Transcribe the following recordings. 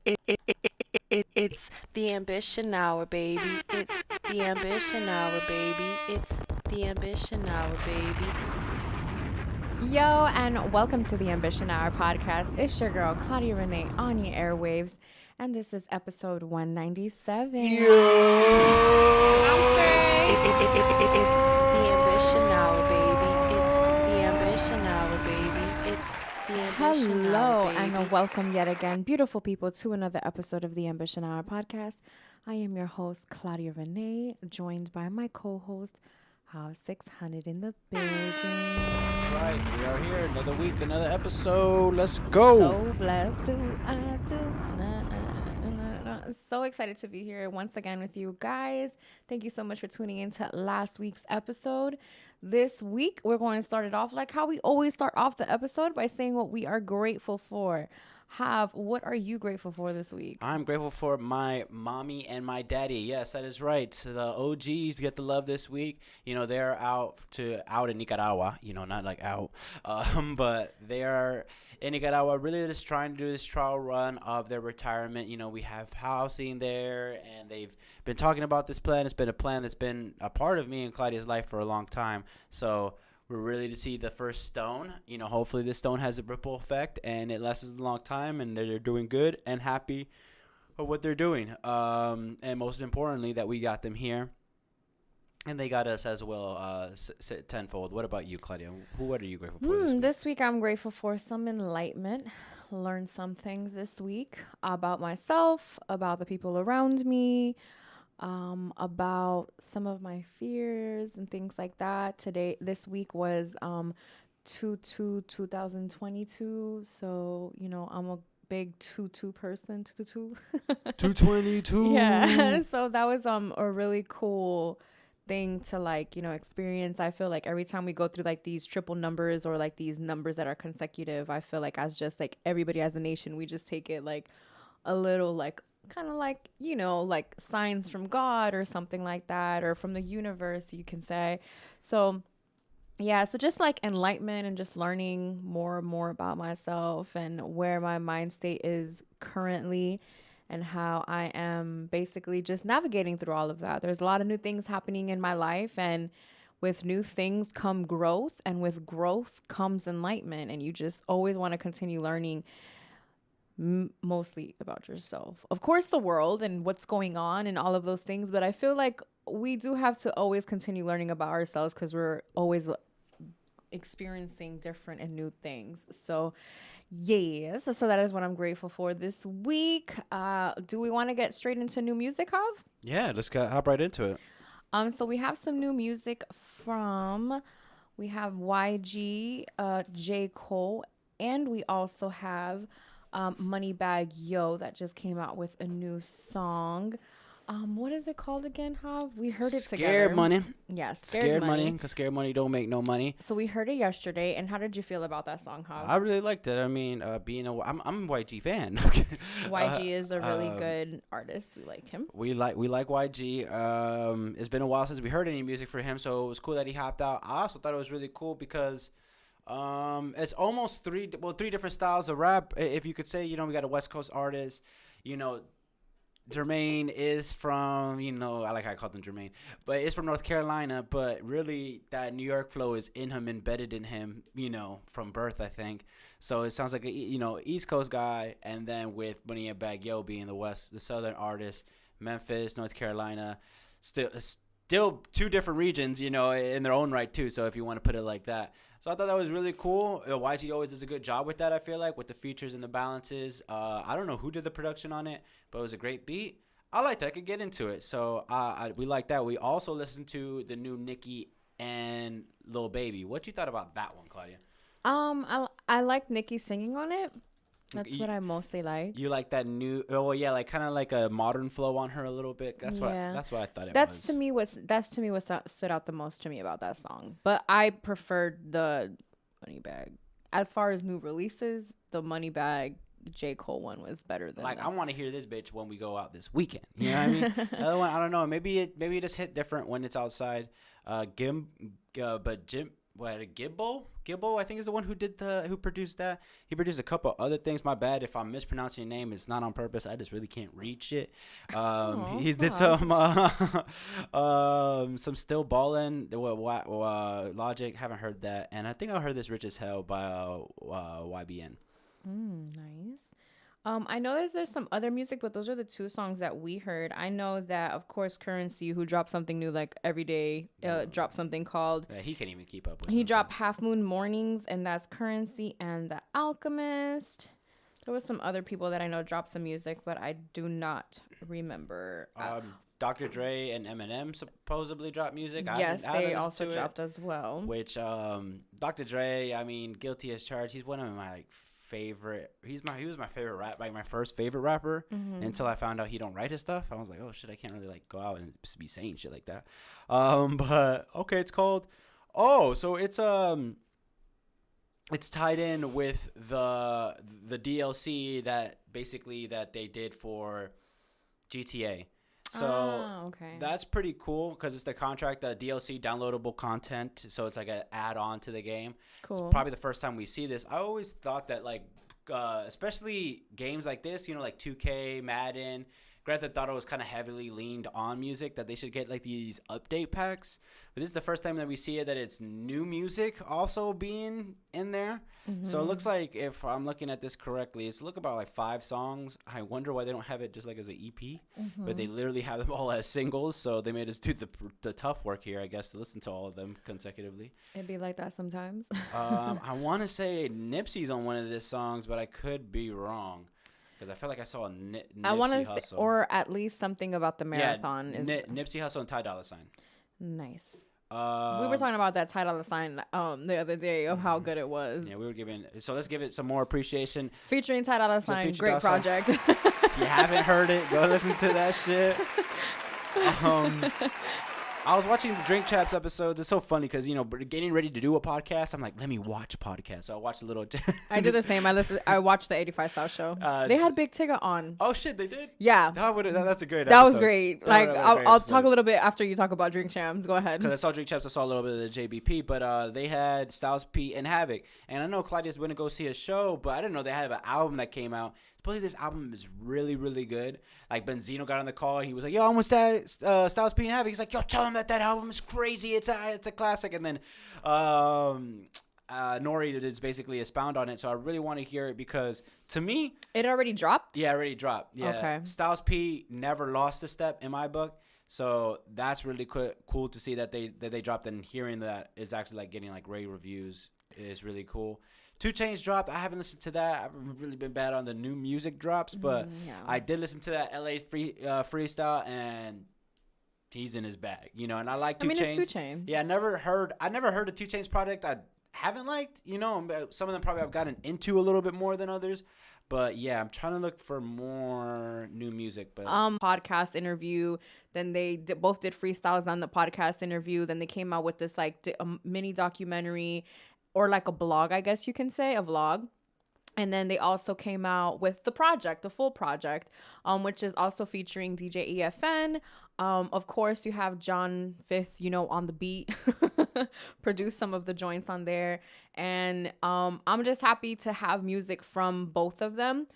It's the ambition hour, baby. It's the ambition hour, baby. It's the ambition hour, baby. Yo, and welcome to the Ambition Hour podcast. It's your girl, Claudia Renee, on your airwaves, and this is episode 197. I'm straight. It's the ambition hour, baby. It's the ambition hour, baby. It's the ambition Hello, hour, baby. and welcome yet again, beautiful people, to another episode of the Ambition Hour podcast. I am your host, Claudia Renee, joined by my co-host, House 600 in the building. That's right. We are here. Another week, another episode. Let's go. So blessed do I do. So excited to be here once again with you guys. Thank you so much for tuning in to last week's episode. This week, we're going to start it off like how we always start off the episode by saying what we are grateful for. What are you grateful for this week? I'm grateful for my mommy and my daddy. Yes, that is right. The OGs get the love this week. You know, they're out in Nicaragua. You know, not like out, but they are in Nicaragua, really just trying to do this trial run of their retirement. You know, we have housing there, and they've been talking about this plan. It's been a plan that's been a part of me and Claudia's life for a long time. So we're really to see the first stone. You know, hopefully this stone has a ripple effect and it lasts a long time, and they're doing good and happy with what they're doing. And most importantly, that we got them here. And they got us as well, tenfold. What about you, Claudia? What are you grateful for This week, I'm grateful for some enlightenment. Learned some things this week about myself, about the people around me, about some of my fears and things like that. This week was 2022. So, you know, I'm a big 2 person, 222. Yeah. So that was a really cool thing to, like, you know, experience. I feel like every time we go through like these triple numbers or like these numbers that are consecutive, I feel like as just like everybody as a nation, we just take it like a little like kind of like, you know, like signs from God or something like that, or from the universe, you can say. So yeah, so just like enlightenment and just learning more and more about myself and where my mind state is currently, and how I am basically just navigating through all of that. There's a lot of new things happening in my life, and with new things come growth, and with growth comes enlightenment, and you just always want to continue learning mostly about yourself. Of course, the world and what's going on and all of those things, but I feel like we do have to always continue learning about ourselves because we're always experiencing different and new things. So yes, so that is what I'm grateful for this week. Do we want to get straight into new music, Hav? Yeah, let's hop right into it. So we have some new music we have YG, J. Cole, and we also have Moneybagg Yo that just came out with a new song. What is it called again, Hav? We heard it together. Scared Money. Yeah, Scared Money, because Scared Money don't make no money. So we heard it yesterday, and how did you feel about that song, Hav? I really liked it. I mean, I'm a YG fan. YG is a really good artist. We like him. We like YG. It's been a while since we heard any music for him, so it was cool that he hopped out. I also thought it was really cool because it's almost three different styles of rap, if you could say. You know, we got a West Coast artist. You know, Jermaine is from, you know, I call him Jermaine, but it's from North Carolina. But really, that New York flow is in him, embedded in him, you know, from birth, I think. So it sounds like a, you know, East Coast guy, and then with Moneybagg Yo being the Southern artist, Memphis, North Carolina, still two different regions, you know, in their own right too. So if you want to put it like that. So I thought that was really cool. YG always does a good job with that, I feel like, with the features and the balances. I don't know who did the production on it, but it was a great beat. I like that. I could get into it. So we like that. We also listened to the new Nicki and Lil Baby. What you thought about that one, Claudia? I like Nicki singing on it. That's what I mostly like. You like that new? Oh well, yeah, like kind of like a modern flow on her a little bit. That's what I thought. That's to me what stood out the most to me about that song. But I preferred the Moneybagg. As far as new releases, the Moneybagg J. Cole one was better than like that. I want to hear this bitch when we go out this weekend. You know what I mean? The other one, I don't know. Maybe it just hit different when it's outside. Jim Gibbo, I think, is the one who produced that. He produced a couple other things. My bad if I'm mispronouncing your name. It's not on purpose. I just really can't read shit. He did some Still Ballin', Logic. Haven't heard that, and I think I heard this Rich as Hell by YBN. Nice. I know there's some other music, but those are the two songs that we heard. I know that, of course, Currency, who drops something new like every day, dropped something called. Yeah, he can't even keep up with. He dropped Half Moon Mornings, and that's Currency and The Alchemist. There was some other people that I know dropped some music, but I do not remember. Dr. Dre and Eminem supposedly dropped music. Yes, they also dropped as well. Which Dr. Dre, I mean, guilty as charged. He's one of my favorite. He was my favorite my first favorite rapper until I found out he don't write his stuff. I was like, oh shit, I can't really like go out and be saying shit like that. But okay, it's called. Oh, so it's tied in with the DLC that they did for GTA. So that's pretty cool because it's the contract, the DLC downloadable content. So it's like an add-on to the game. Cool. It's probably the first time we see this. I always thought that like, especially games like this, like 2K, Madden, Grand Theft Auto was kind of heavily leaned on music, that they should get like these update packs. But this is the first time that we see it, that it's new music also being in there. So it looks like, if I'm looking at this correctly, it's about like 5 songs. I wonder why they don't have it just like as an EP, but they literally have them all as singles. So they made us do the tough work here, I guess, to listen to all of them consecutively. It'd be like that sometimes. I want to say Nipsey's on one of these songs, but I could be wrong. Because I felt like I saw Nipsey Hussle. Or at least something about the marathon. Nipsey Hussle and Ty Dolla $ign. Nice. We were talking about that Ty Dolla $ign the other day of how good it was. Yeah, we were giving. So let's give it some more appreciation. Featuring Ty Dolla $ign, great project. If you haven't heard it, go listen to that shit. I was watching the Drink Chaps episodes. It's so funny because, getting ready to do a podcast, I'm like, let me watch podcasts. So I watched a little. I did the same. I watched the 85 Style show. They had Big Tigger on. Oh, shit, they did? Yeah. That's a great episode. That was great. Like, I'll talk a little bit after you talk about Drink Champs. Go ahead. Because I saw Drink Chaps, I saw a little bit of the JBP, but they had Styles P and Havoc. And I know Claudia's going to go see a show, but I didn't know they have an album that came out. Supposedly this album is really, really good. Like, Benzino got on the call and he was like, yo, I'm with Styles P and Havoc. He's like, yo, tell him that album is crazy. It's a classic. And then Nori did basically expound on it. So I really want to hear it because, to me, it already dropped? Yeah, it already dropped. Yeah. Okay. Styles P never lost a step in my book. So that's really cool to see that they dropped, and hearing that is actually like getting like rave reviews is really cool. 2 Chainz dropped. I haven't listened to that. I've really been bad on the new music drops, but I did listen to that LA freestyle, and he's in his bag, and I like 2 Chainz. It's 2 Chainz. Yeah, I never heard a 2 Chainz project I haven't liked. Some of them probably I've gotten into a little bit more than others. But yeah, I'm trying to look for more new music. But podcast interview. Then they both did freestyles on the podcast interview. Then they came out with this like mini documentary, or like a blog, I guess you can say, a vlog. And then they also came out with the full project, which is also featuring DJ EFN. Of course, you have John Fifth, on the beat, produce some of the joints on there. And I'm just happy to have music from both of them.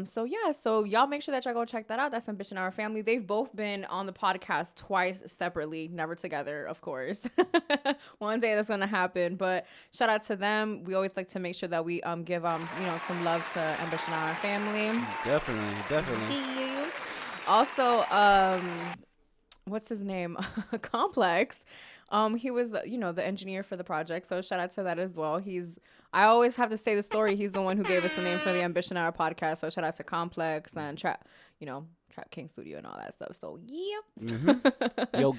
So y'all make sure that y'all go check that out. That's Ambition Hour Family. They've both been on the podcast twice separately, never together, of course. One day that's gonna happen. But shout out to them. We always like to make sure that we give some love to Ambition Hour Family. Definitely. Also, what's his name? Complex. He was, the engineer for the project. So shout out to that as well. I always have to say the story. He's the one who gave us the name for the Ambition Hour podcast. So shout out to Complex and Trap King Studio and all that stuff. So yeah. Yo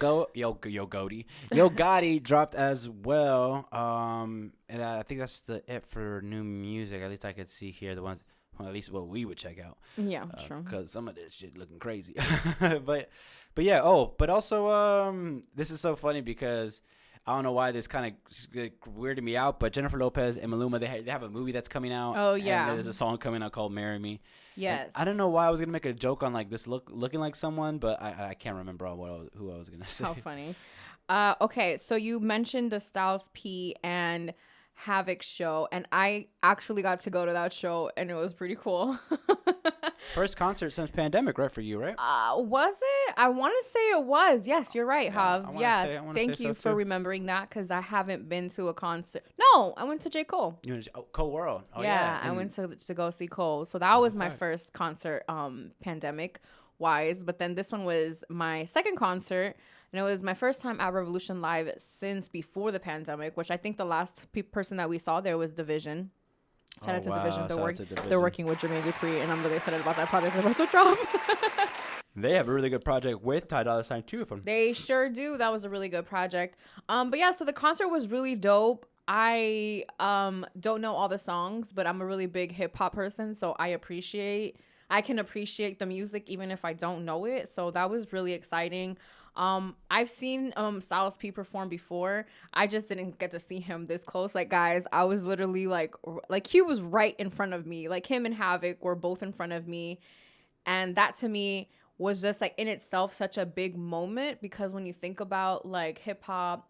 Gotti dropped as well. And I think that's it for new music. At least I could see here the ones. Well, at least what we would check out. Yeah, true. Because some of this shit looking crazy. But yeah. Oh, but also this is so funny because I don't know why this kind of weirded me out. But Jennifer Lopez and Maluma, they have a movie that's coming out. Oh yeah. And there's a song coming out called "Marry Me." Yes. And I don't know why I was gonna make a joke on like this looking like someone, but I can't remember who I was gonna say. How funny. Okay, so you mentioned the Styles P and Havoc show, and I actually got to go to that show, and it was pretty cool. First concert since pandemic, right, for you, right? Was it? I want to say it was. Yes, you're right, Yeah, Hav. I wanna Yeah, say- I wanna thank say you so, for too. remembering that because I haven't been to a concert. No, I went to J. Cole. You went to Co-World. Oh, Yeah, I and went to go see Cole. So that That's was a my fact. first concert, pandemic wise. But then this one was my second concert, and it was my first time at Revolution Live since before the pandemic. Which I think the last person that we saw there was Division. Shout Oh, out to wow. Division. Shout out to Division. They're working with Jermaine Dupri, and I'm really excited about that project they're about to drop. They have a really good project with Ty Dolla $ign too. From They sure do. That was a really good project. But yeah, so the concert was really dope. I don't know all the songs, but I'm a really big hip hop person, so I can appreciate the music even if I don't know it. So that was really exciting. I've seen Styles P perform before. I just didn't get to see him this close. Like, guys, I was literally like he was right in front of me. Like, him and Havoc were both in front of me. And that to me was just like in itself such a big moment, because when you think about like hip hop,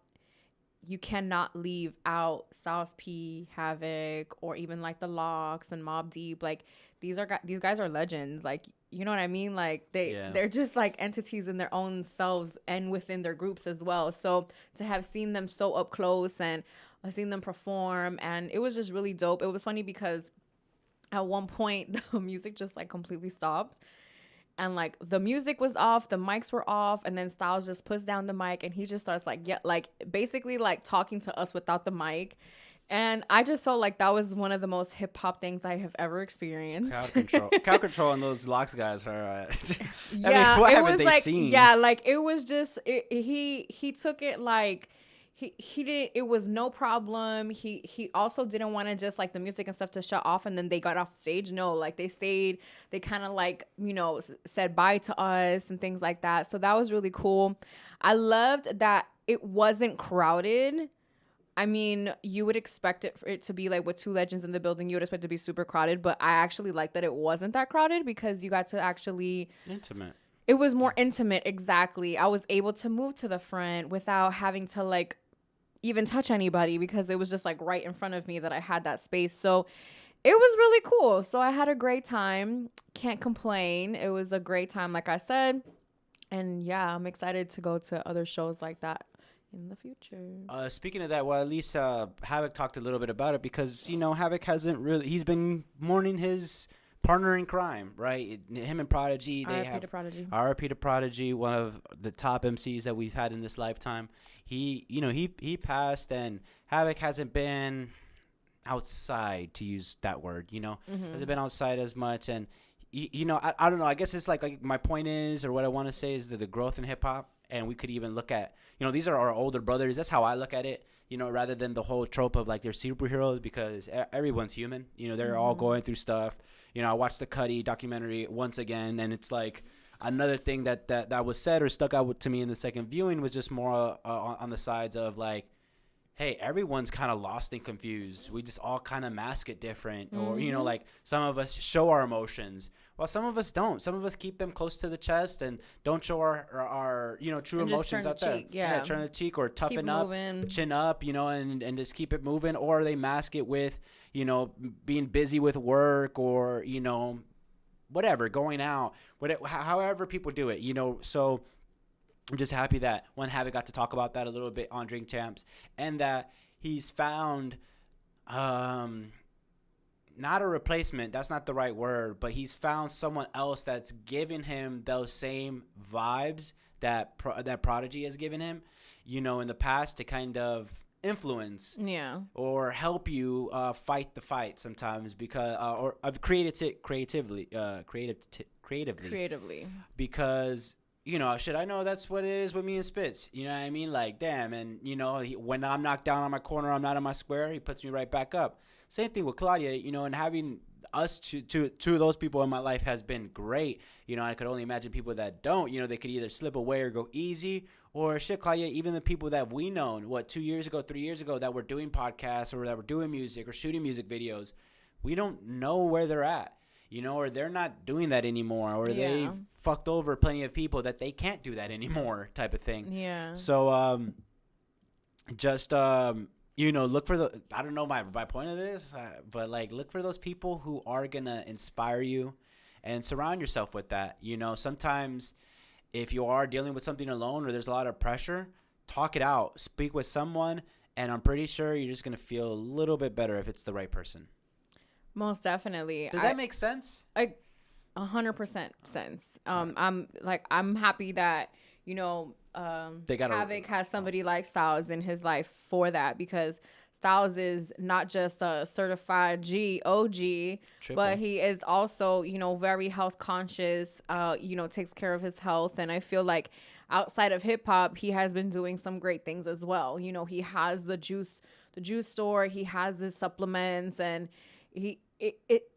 you cannot leave out Styles P, Havoc, or even like the Locks and Mobb Deep. Like, these guys are legends. Like, you know what I mean? Like, they're just like entities in their own selves and within their groups as well. So to have seen them so up close and seen them perform, and it was just really dope. It was funny because at one point the music just like completely stopped, and like the music was off, the mics were off, and then Styles just puts down the mic and he just starts like, yeah, like basically like talking to us without the mic. And I just felt like that was one of the most hip hop things I have ever experienced. Crowd control and those Locks guys are. Yeah, what it haven't was they like, seen? yeah, like it was just he took it like he did. It was no problem. He also didn't want to just like the music and stuff to shut off and then they got off stage. No, like they stayed. They kind of like, you know, said bye to us and things like that. So that was really cool. I loved that it wasn't crowded. I mean, you would expect it for it to be like with two legends in the building. You would expect it to be super crowded, but I actually like that it wasn't that crowded because you got to actually Intimate. it was more intimate. Exactly. I was able to move to the front without having to like even touch anybody because it was just like right in front of me that I had that space. So it was really cool. So I had a great time. Can't complain. It was a great time, like I said. And yeah, I'm excited to go to other shows like that in the future. Speaking of that, well, at least Havoc talked a little bit about it because, you know, Havoc hasn't really, he's been mourning his partner in crime, right? Him and Prodigy, they have R.I.P. to Prodigy, one of the top MCs that we've had in this lifetime. He passed, and Havoc hasn't been outside, to use that word, hasn't been outside as much. And, I don't know. I guess it's like my point is, or what I want to say is that the growth in hip hop, and we could even look at, these are our older brothers. That's how I look at it, rather than the whole trope of like they're superheroes, because everyone's human. They're all going through stuff. I watched the Cuddy documentary once again, and it's like another thing that was said or stuck out to me in the second viewing was just more on the sides of like, hey, everyone's kind of lost and confused. We just all kind of mask it different. Or, like some of us show our emotions. Well, some of us don't. Some of us keep them close to the chest and don't show our true and emotions out there. Yeah, turn the cheek or toughen keep up, moving. Chin up, and just keep it moving. Or they mask it with, being busy with work or, whatever, going out, however people do it, so I'm just happy that Havoc got to talk about that a little bit on Drink Champs, and that he's found not a replacement, that's not the right word, but he's found someone else that's giving him those same vibes that Prodigy has given him, in the past, to kind of influence or help you fight the fight sometimes, because or I've created it creatively because shit, I know that's what it is with me and Spitz. You know what I mean? Like, damn. And, when I'm knocked down on my corner, I'm not in my square, he puts me right back up. Same thing with Claudia, and having us two of those people in my life has been great. I could only imagine people that don't, they could either slip away or go easy. Or shit, Claudia, even the people that we known, 2 years ago, 3 years ago, that were doing podcasts or that were doing music or shooting music videos, we don't know where they're at. or they're not doing that anymore, or they fucked over plenty of people that they can't do that anymore, type of thing. Yeah. So just look for the, I don't know my point of this, but like look for those people who are gonna inspire you, and surround yourself with that. Sometimes if you are dealing with something alone or there's a lot of pressure, talk it out, speak with someone, and I'm pretty sure you're just gonna feel a little bit better if it's the right person. Most definitely. Does that make sense? 100% sense. I'm happy that Havoc has somebody like Styles in his life for that, because Styles is not just a certified OG, but he is also, very health conscious, takes care of his health. And I feel like outside of hip hop, he has been doing some great things as well. He has the juice store, he has his supplements, and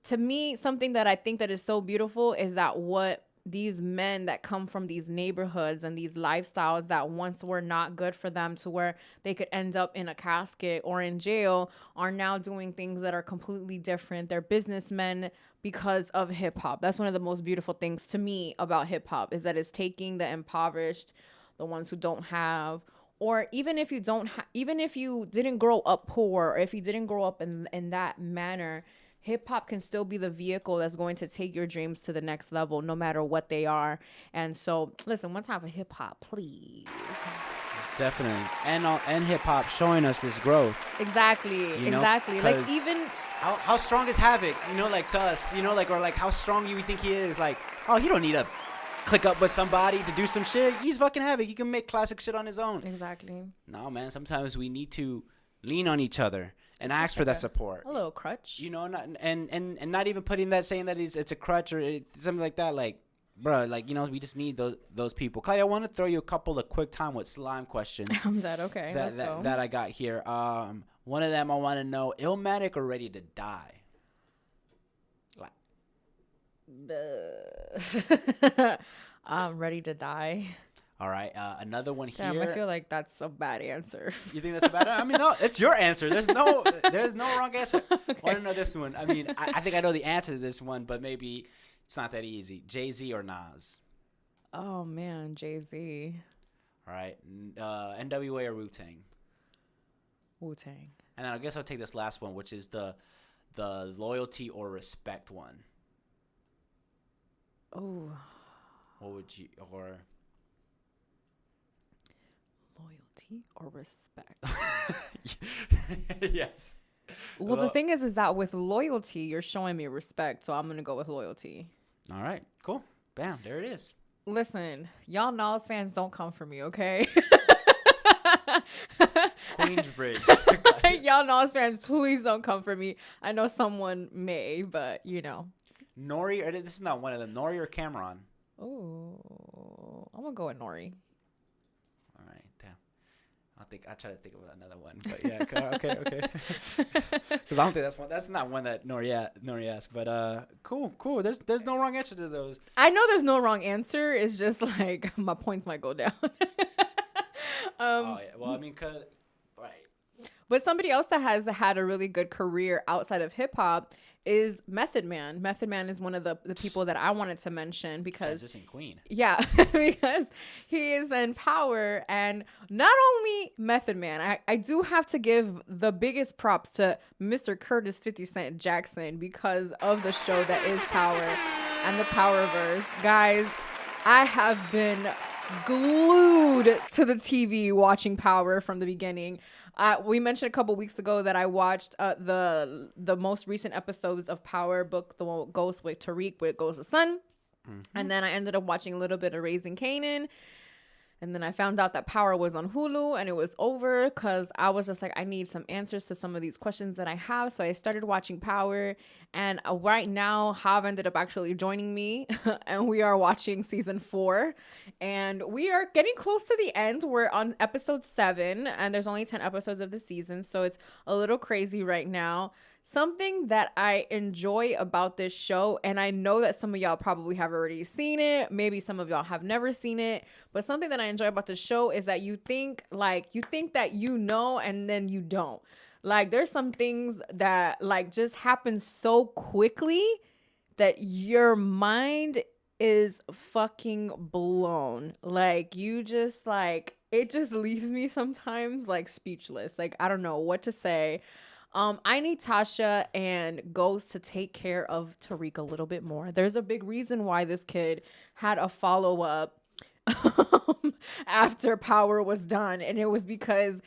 to me, something that I think that is so beautiful is that what these men that come from these neighborhoods and these lifestyles that once were not good for them, to where they could end up in a casket or in jail, are now doing things that are completely different. They're businessmen because of hip hop. That's one of the most beautiful things to me about hip hop, is that it's taking the impoverished, the ones who don't have, or even if you even if you didn't grow up poor, or if you didn't grow up in that manner, hip hop can still be the vehicle that's going to take your dreams to the next level, no matter what they are. And so, listen, one time for hip hop, please. Definitely. And hip hop showing us this growth. Exactly. Like, even how strong is Havoc? Like to us, or like how strong you think he is? Like, oh, he don't need to click up with somebody to do some shit. He's fucking Havoc. He can make classic shit on his own. Exactly. No, man. Sometimes we need to lean on each other and ask for that support. A little crutch. Not, and not even saying that it's a crutch or something like that. Like, bro, like, we just need those people. Claudia, I want to throw you a couple of quick time with slime questions. I'm dead. Okay, let's go. That I got here. One of them I want to know: Illmatic or Ready to Die? I'm ready to die. All right. Another one here. Damn, I feel like that's a bad answer. You think that's a bad answer? I mean, no, it's your answer. There's no wrong answer. Okay. I want to know this one. I mean, I think I know the answer to this one, but maybe it's not that easy. Jay-Z or Nas? Oh, man, Jay-Z. All right. NWA or Wu-Tang? Wu-Tang. And then I guess I'll take this last one, which is the loyalty or respect one. Oh. What would you, or... Loyalty or respect? Yes. Well, the thing is that with loyalty, you're showing me respect, so I'm going to go with loyalty. All right, cool. Bam, there it is. Listen, y'all Nas fans don't come for me, okay? Queensbridge. Y'all Nas fans, please don't come for me. I know someone may, but Nori, or this is not one of them. Nori or Cameron? Oh, I'm going to go with Nori. All right, damn. I'll try to think of another one, but yeah, okay. Because I don't think that's not one that Nori asked, but cool. There's no wrong answer to those. I know there's no wrong answer. It's just like my points might go down. Oh yeah, well I mean, right. But somebody else that has had a really good career outside of hip hop is Method Man. Method Man is one of the people that I wanted to mention because just in Queen. Yeah, because he is in Power, and not only Method Man, I do have to give the biggest props to Mr. Curtis 50 Cent Jackson because of the show that is Power and the Powerverse. Guys, I have been glued to the TV watching Power from the beginning. We mentioned a couple weeks ago that I watched the most recent episodes of Power Book, the one Ghost with Tariq, with Ghost the Sun. Mm-hmm. And then I ended up watching a little bit of Raising Kanan. And then I found out that Power was on Hulu and it was over because I was just like, I need some answers to some of these questions that I have. So I started watching Power. And right now, Hav ended up actually joining me. And we are watching season 4. And we are getting close to the end. We're on episode 7. And there's only 10 episodes of the season. So it's a little crazy right now. Something that I enjoy about this show, and I know that some of y'all probably have already seen it, maybe some of y'all have never seen it, but something that I enjoy about the show is that you think that you know, and then you don't. Like, there's some things that like just happen so quickly that your mind is fucking blown. Like, you just like, it just leaves me sometimes like speechless. Like, I don't know what to say. I need Tasha and Ghost to take care of Tariq a little bit more. There's a big reason why this kid had a follow-up after Power was done, and it was because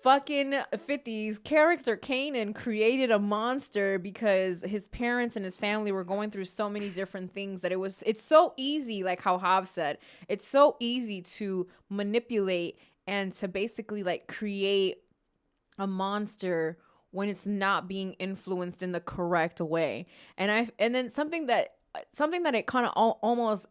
fucking 50's character Kanan created a monster because his parents and his family were going through so many different things that it's so easy, like how Hav said, it's so easy to manipulate and to basically like create a monster when it's not being influenced in the correct way. And then something that it kind of almost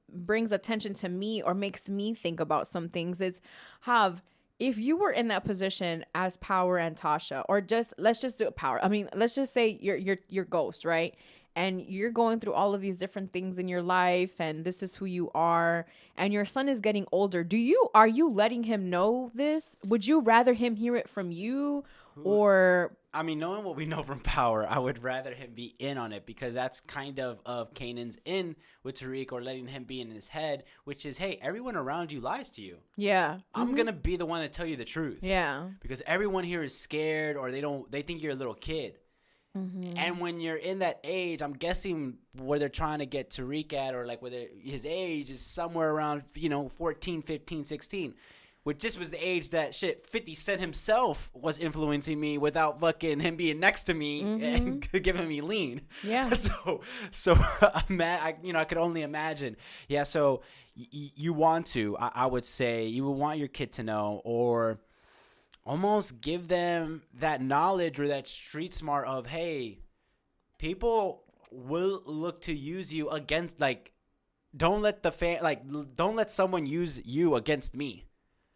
brings attention to me or makes me think about some things is, Hav, if you were in that position as Power and Tasha, or let's just do it Power. I mean, let's just say you're Ghost, right? And you're going through all of these different things in your life, and this is who you are, and your son is getting older. Are you letting him know this? Would you rather him hear it from you, or? I mean, knowing what we know from Power, I would rather him be in on it, because that's kind of Kanan's in with Tariq, or letting him be in his head, which is, hey, everyone around you lies to you. Yeah. I'm going to be the one to tell you the truth. Yeah. Because everyone here is scared, or they think you're a little kid. Mm-hmm. And when you're in that age, I'm guessing where they're trying to get Tariq at, or like whether his age is somewhere around, 14, 15, 16. Which this was the age that 50 Cent himself was influencing me without fucking him being next to me and giving me lean. Yeah. So I could only imagine. Yeah. So you want to, I would say, you would want your kid to know, or almost give them that knowledge or that street smart of, hey, people will look to use you against, like, don't let someone use you against me.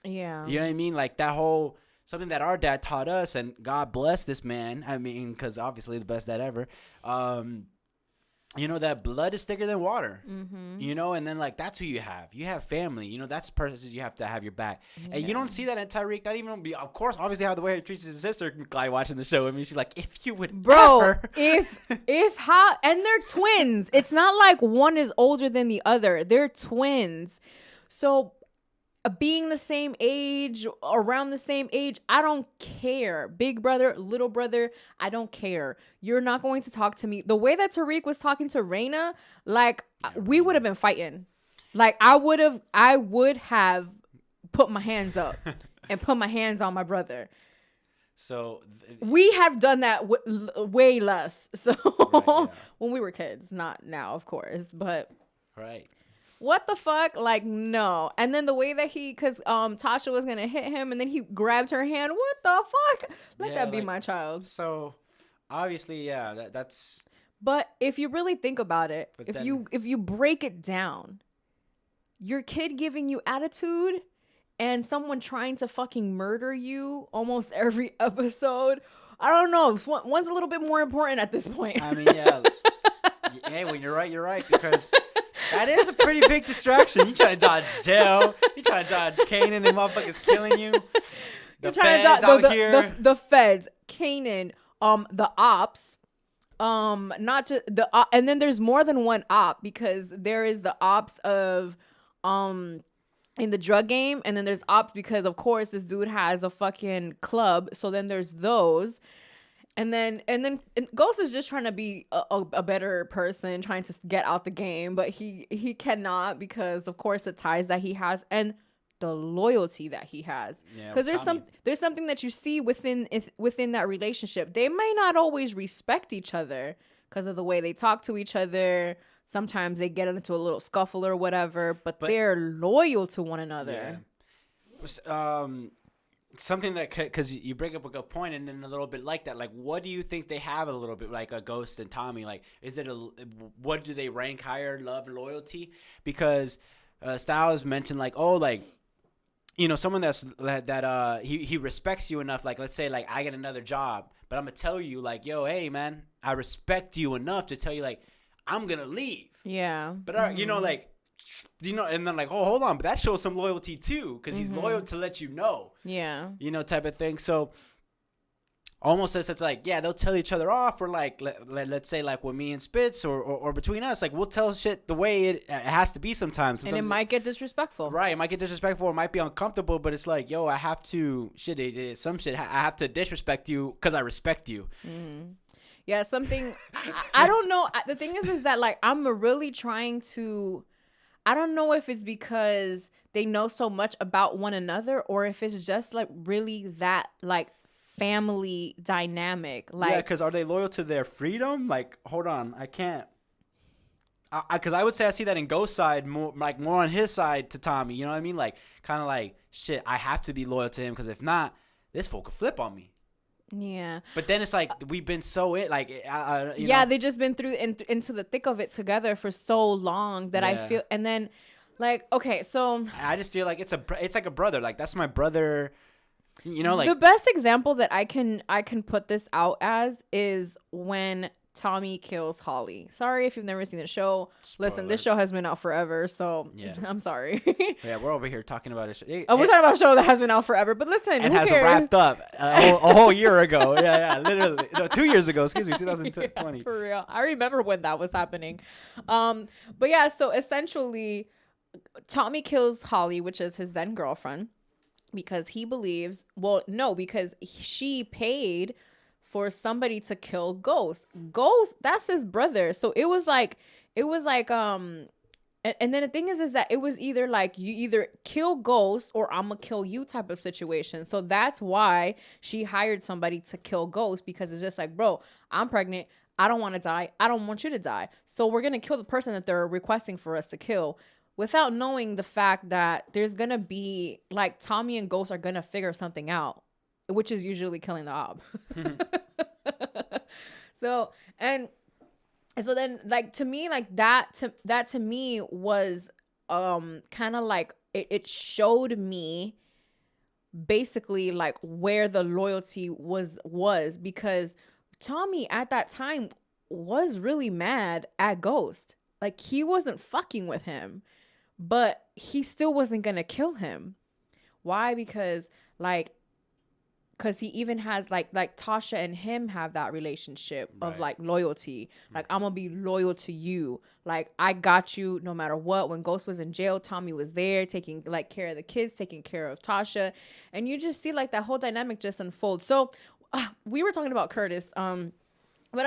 Yeah. You know what I mean? Like that whole, something that our dad taught us, and God bless this man. I mean, because obviously the best dad ever. That blood is thicker than water. Mm-hmm. And then like that's who you have. You have family. That's the person you have to have your back. Yeah. And you don't see that in Tariq. Not even, of course, obviously how the way he treats his sister. Clyde watching the show. I mean, she's like, if you would, bro, and they're twins. It's not like one is older than the other. They're twins. So being the same age, around the same age, I don't care. Big brother, little brother, I don't care. You're not going to talk to me. The way that Tariq was talking to Raina, like, we would have been fighting. Like, I would have put my hands up and put my hands on my brother. So we have done that way less. So right, yeah. When we were kids, not now, of course, but right. What the fuck? Like, no. And then the way that because Tasha was gonna hit him, and then he grabbed her hand. What the fuck? Let that be my child. So obviously, yeah, that's. But if you really think about it, if you break it down, your kid giving you attitude and someone trying to fucking murder you almost every episode, I don't know. One's a little bit more important at this point. I mean, yeah. Hey, when you're right, because that is a pretty big distraction. You trying to dodge jail. You trying to dodge Kanan and motherfuckers killing you. The feds out here. The feds, Kanan, the ops, not just the and then there's more than one op, because there is the ops of in the drug game, and then there's ops because of course this dude has a fucking club. So then there's those. And then Ghost is just trying to be a better person, trying to get out the game, but he cannot, because of course the ties that he has and the loyalty that he has. Because there's something that you see within that relationship. They may not always respect each other because of the way they talk to each other. Sometimes they get into a little scuffle or whatever, but they're loyal to one another. Yeah. Something that, because you bring up a good point, and then a little bit like that, like, what do you think they have a little bit like a Ghost and Tommy? Like, what do they rank higher, love or loyalty? Because Styles mentioned like, oh, like, someone that he respects you enough. Like, let's say like I get another job, but I'm gonna tell you like, yo, hey man, I respect you enough to tell you like I'm gonna leave. Yeah. But like. And then like, oh, hold on, but that shows some loyalty too, because he's loyal to let you know. Yeah. Type of thing. So almost as it's like, yeah, they'll tell each other off, or like let's say like with me and Spitz, or between us, like we'll tell shit the way it has to be sometimes. And it might get disrespectful. Right, it might get disrespectful, it might be uncomfortable, but it's like, yo, I have to I have to disrespect you because I respect you. Mm-hmm. Yeah, something I don't know. The thing is that like I'm really trying to. I don't know if it's because they know so much about one another, or if it's just like really that like family dynamic. Like, yeah, because are they loyal to their freedom? Like, hold on, I can't. Because I would say I see that in Ghost's side more on his side to Tommy. You know what I mean? Like, kind of like, shit, I have to be loyal to him because if not, this fool could flip on me. Yeah. But then it's like we've been so like you know? They just been through into the thick of it together for so long that I feel, and then like, okay, so I just feel like it's like a brother. Like, that's my brother. You know, like the best example that I can put this out as is when Tommy kills Holly. Sorry if you've never seen the show. Listen, this show has been out forever, so yeah. I'm sorry. Yeah, we're over here talking about it. We're talking about a show that has been out forever, but listen, it who has cares? Wrapped up a whole year ago. Yeah, literally. No, 2 years ago. Excuse me, 2020. Yeah, for real. I remember when that was happening. But yeah, so essentially, Tommy kills Holly, which is his then girlfriend, because he believes, because she paid for somebody to kill Ghost. Ghost, that's his brother. So it was like, and then the thing is that it was either like, you either kill Ghost or I'm gonna kill you type of situation. So that's why she hired somebody to kill Ghost, because it's just like, bro, I'm pregnant. I don't want to die. I don't want you to die. So we're gonna kill the person that they're requesting for us to kill, without knowing the fact that there's gonna be like Tommy and Ghost are gonna figure something out, which is usually killing the ob. So then like to me, like that to me was kind of like it showed me basically like where the loyalty was, because Tommy at that time was really mad at Ghost. Like, he wasn't fucking with him, but he still wasn't gonna kill him. Why? Because he even has like Tasha and him have that relationship of like loyalty. Like, I'm gonna be loyal to you. Like, I got you no matter what. When Ghost was in jail, Tommy was there taking like care of the kids, taking care of Tasha, and you just see like that whole dynamic just unfold. So we were talking about Curtis. But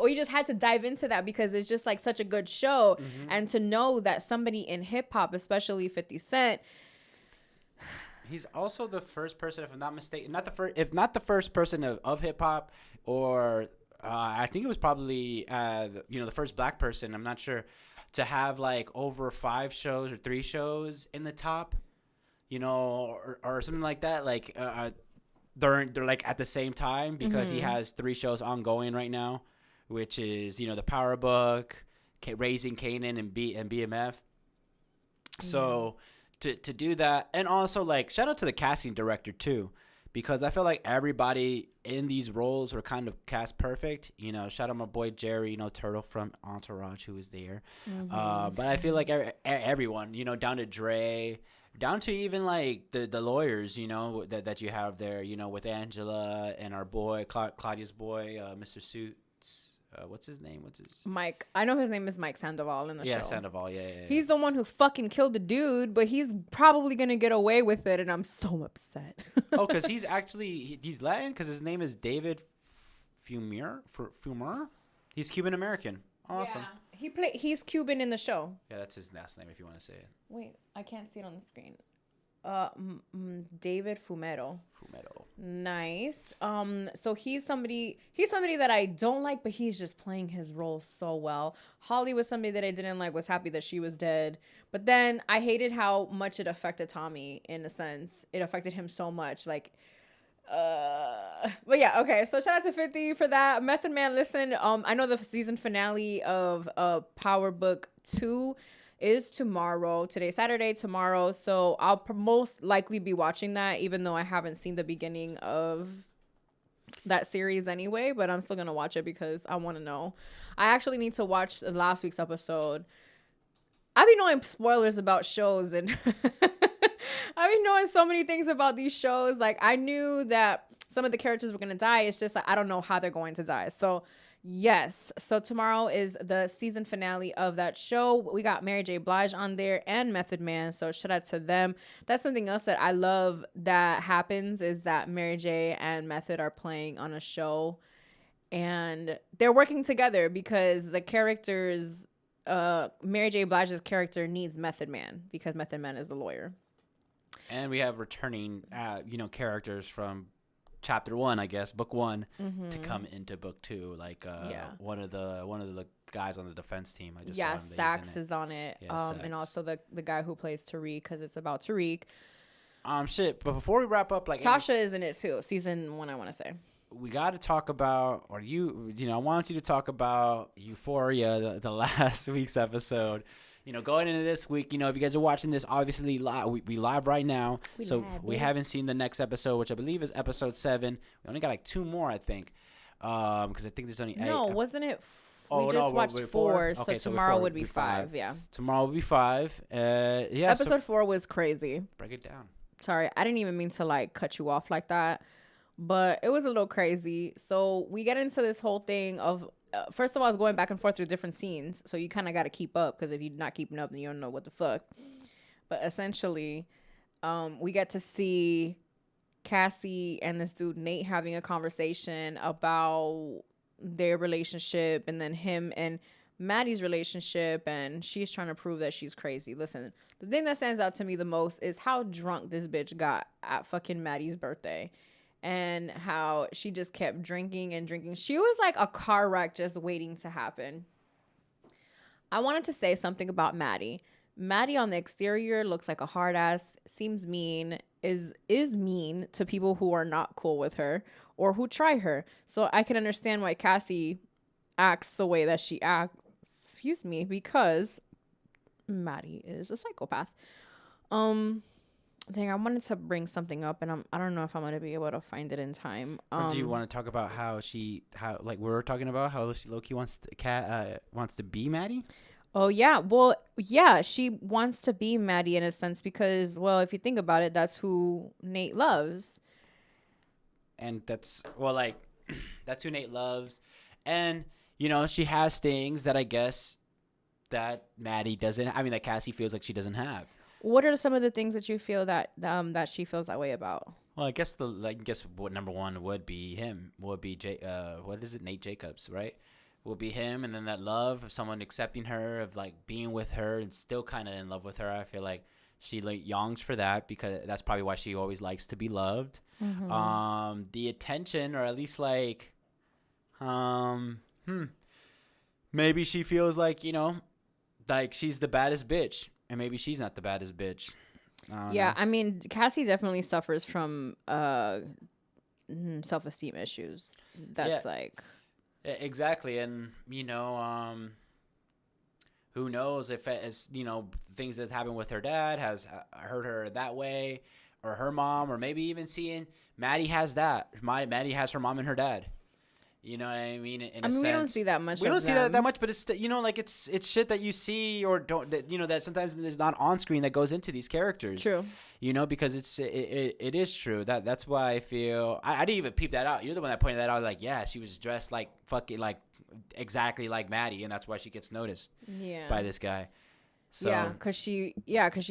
we just had to dive into that because it's just like such a good show. Mm-hmm. And to know that somebody in hip hop, especially 50 Cent, he's also the first person, if I'm not mistaken, if not the first person of hip hop, or I think it was probably the first black person, I'm not sure, to have like over 5 shows or 3 shows in the top, or something like that. Like they're like at the same time, because he has 3 shows ongoing right now, which is the Power Book, Raising Kanan, and BMF. So to do that, and also like shout out to the casting director too, because I feel like everybody in these roles were kind of cast perfect. Shout out my boy Jerry, Turtle from Entourage, who was there. But I feel like everyone, down to Dre, down to even like the lawyers, that you have there, with Angela and our boy Claudia's boy, Mr. Suits. What's his name? Mike? I know his name is Mike Sandoval in the show. Yeah, Sandoval. Yeah. He's the one who fucking killed the dude, but he's probably gonna get away with it, and I'm so upset. Oh, because he's actually he's Latin, because his name is David Fumer. He's Cuban American. Awesome. Yeah. He's Cuban in the show. Yeah, that's his last name if you want to say it. Wait, I can't see it on the screen. David Fumero. Nice. So he's somebody that I don't like, but he's just playing his role so well. Holly was somebody that I didn't like, was happy that she was dead. But then I hated how much it affected Tommy, in a sense. It affected him so much. Like, but yeah, okay. So shout out to 50 for that. Method Man, listen, I know the season finale of Power Book 2 is tomorrow. Today's Saturday, tomorrow. So I'll most likely be watching that, even though I haven't seen the beginning of that series anyway, but I'm still gonna watch it because I want to know. I actually need to watch the last week's episode. I be knowing spoilers about shows, and I've been knowing so many things about these shows. Like, I knew that some of the characters were gonna die. It's just like I don't know how they're going to die. So yes. So tomorrow is the season finale of that show. We got Mary J. Blige on there and Method Man. So shout out to them. That's something else that I love that happens is that Mary J. and Method are playing on a show and they're working together because the characters, Mary J. Blige's character needs Method Man because Method Man is the lawyer. And we have returning, characters from chapter 1, I guess, book 1, to come into book 2. Like one of the guys on the defense team. I just saw him. Sax is on it. Yeah, and also the guy who plays Tariq because it's about Tariq. But before we wrap up, like Tasha is in it too. Season 1, I want to say. We got to talk about, I want you to talk about Euphoria, the last week's episode. Going into this week, if you guys are watching this, obviously we live right now. We haven't seen the next episode, which I believe is episode 7. We only got like 2 more, I think, because I think there's only 8. No, wasn't it? We just watched 4, so tomorrow would be 5. Yeah, tomorrow will be 5. Episode 4 was crazy. Break it down. Sorry, I didn't even mean to like cut you off like that, but it was a little crazy. So we get into this whole thing of. First of all, I was going back and forth through different scenes, so you kind of got to keep up because if you're not keeping up, then you don't know what the fuck. But essentially, we get to see Cassie and this dude Nate having a conversation about their relationship, and then him and Maddie's relationship, and she's trying to prove that she's crazy. Listen, the thing that stands out to me the most is how drunk this bitch got at fucking Maddie's birthday. And how she just kept drinking and drinking. She was like a car wreck just waiting to happen. I wanted to say something about Maddie. Maddie on the exterior looks like a hard ass, seems mean, is mean to people who are not cool with her or who try her. So I can understand why Cassie acts the way that she acts, because Maddie is a psychopath. Dang, I wanted to bring something up, and I don't know if I'm gonna be able to find it in time. Or do you want to talk about how we were talking about how she low-key wants to be Maddie? Oh yeah, well yeah, she wants to be Maddie in a sense because, well, if you think about it, that's who Nate loves. And that's that's who Nate loves, and she has things that I guess that Maddie doesn't. I mean, that Cassie feels like she doesn't have. What are some of the things that you feel that that she feels that way about? Well, I guess what number 1 would be him. Would be what is it? Nate Jacobs, right? Will be him, and then that love of someone accepting her, of like being with her and still kind of in love with her. I feel like she yearns for that because that's probably why she always likes to be loved. Mm-hmm. The attention, or at least like, maybe she feels like like she's the baddest bitch. And maybe she's not the baddest bitch. I mean, Cassie definitely suffers from self-esteem issues. That's exactly. And who knows if it's things that happen with her dad has hurt her that way, or her mom, or maybe even seeing Maddie has that. Maddie has her mom and her dad. You know what I mean? I mean, we don't see that much. We don't see that much, but it's like it's shit that you see or don't that sometimes is not on screen that goes into these characters. True. Because it is true. That's why I feel I didn't even peep that out. You're the one that pointed that out. Like, yeah, she was dressed like fucking like exactly like Maddie, and that's why she gets noticed. Yeah. By this guy. So. Because she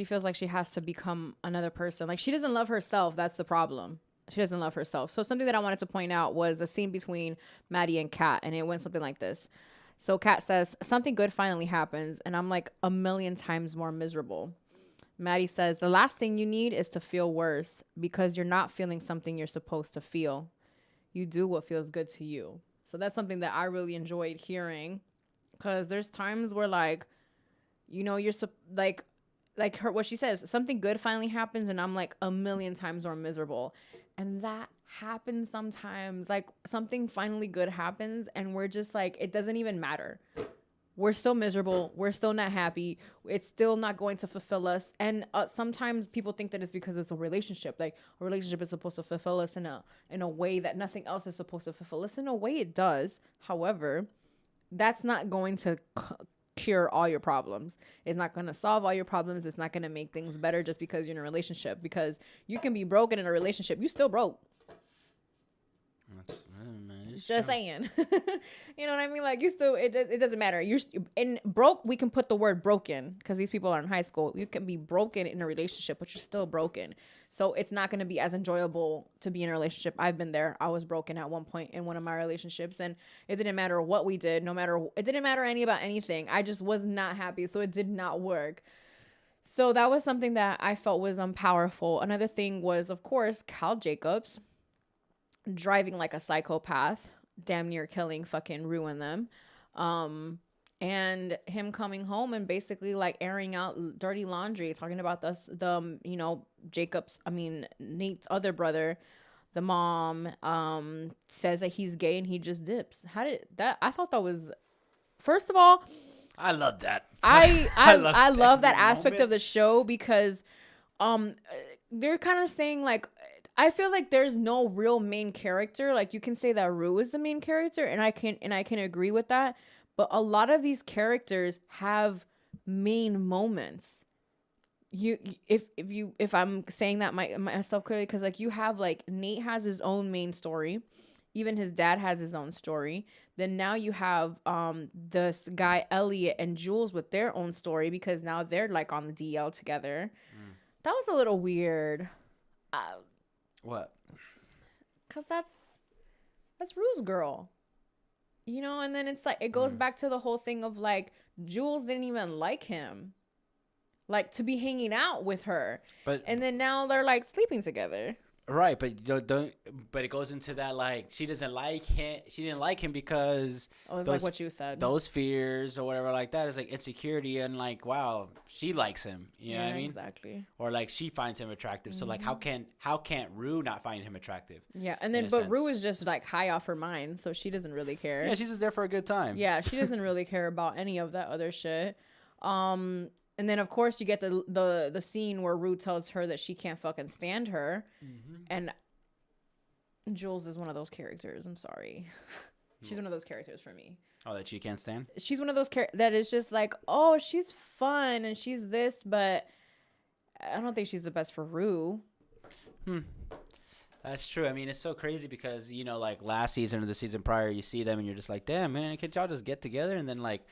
feels like she has to become another person. Like, she doesn't love herself. That's the problem. She doesn't love herself. So something that I wanted to point out was a scene between Maddie and Kat, and it went something like this. So Kat says, something good finally happens, and I'm like a million times more miserable. Maddie says, the last thing you need is to feel worse because you're not feeling something you're supposed to feel. You do what feels good to you. So that's something that I really enjoyed hearing, because there's times where you're like her, what she says, something good finally happens and I'm like a million times more miserable. And that happens sometimes. Like, something finally good happens and we're just like, it doesn't even matter. We're still miserable. We're still not happy. It's still not going to fulfill us. And sometimes people think that it's because it's a relationship. Like, a relationship is supposed to fulfill us in a way that nothing else is supposed to fulfill us. In a way it does. However, that's not going to cure all your problems. It's not going to solve all your problems. It's not going to make things better just because you're in a relationship, because you can be broken in a relationship. You still broke. Just saying. You know what I mean? Like, you still, it doesn't matter. You're in broke. We can put the word broken because these people are in high school. You can be broken in a relationship, but you're still broken. So it's not going to be as enjoyable to be in a relationship. I've been there. I was broken at one point in one of my relationships, and it didn't matter what we did. It didn't matter about anything. I just was not happy. So it did not work. So that was something that I felt was powerful. Another thing was, of course, Cal Jacobs driving like a psychopath, damn near killing fucking Rue and them. And him coming home and basically like airing out dirty laundry, talking about Nate's other brother, the mom, says that he's gay and he just dips. I thought that was, first of all, I love that. I love that aspect of the show because they're kind of saying like, I feel like there's no real main character. Like, you can say that Rue is the main character, and I can agree with that. But a lot of these characters have main moments. If I'm saying that myself clearly, because like you have like Nate has his own main story, even his dad has his own story. Then now you have this guy Elliot and Jules with their own story because now they're like on the DL together. That was a little weird. What? Because that's Rue's girl, you know. And then it's like it goes back to the whole thing of like Jules didn't even like him, like to be hanging out with her, and then now they're like sleeping together. Right, but don't. But it goes into that like she doesn't like him. She didn't like him because it's like what you said. Those fears or whatever like that is like insecurity and like wow, she likes him. You know what I mean? Exactly. Or like she finds him attractive. So like how can't Rue not find him attractive? Yeah, and then but Rue is just like high off her mind, so she doesn't really care. Yeah, she's just there for a good time. Yeah, she doesn't really care about any of that other shit. And then, of course, you get the scene where Rue tells her that she can't fucking stand her. Mm-hmm. And Jules is one of those characters. I'm sorry. She's one of those characters for me. Oh, that you can't stand? She's one of those that is just like, oh, she's fun and she's this, but I don't think she's the best for Rue. That's true. I mean, it's so crazy because, you know, like last season or the season prior, you see them and you're just like, damn, man, can't y'all just get together? And then, like,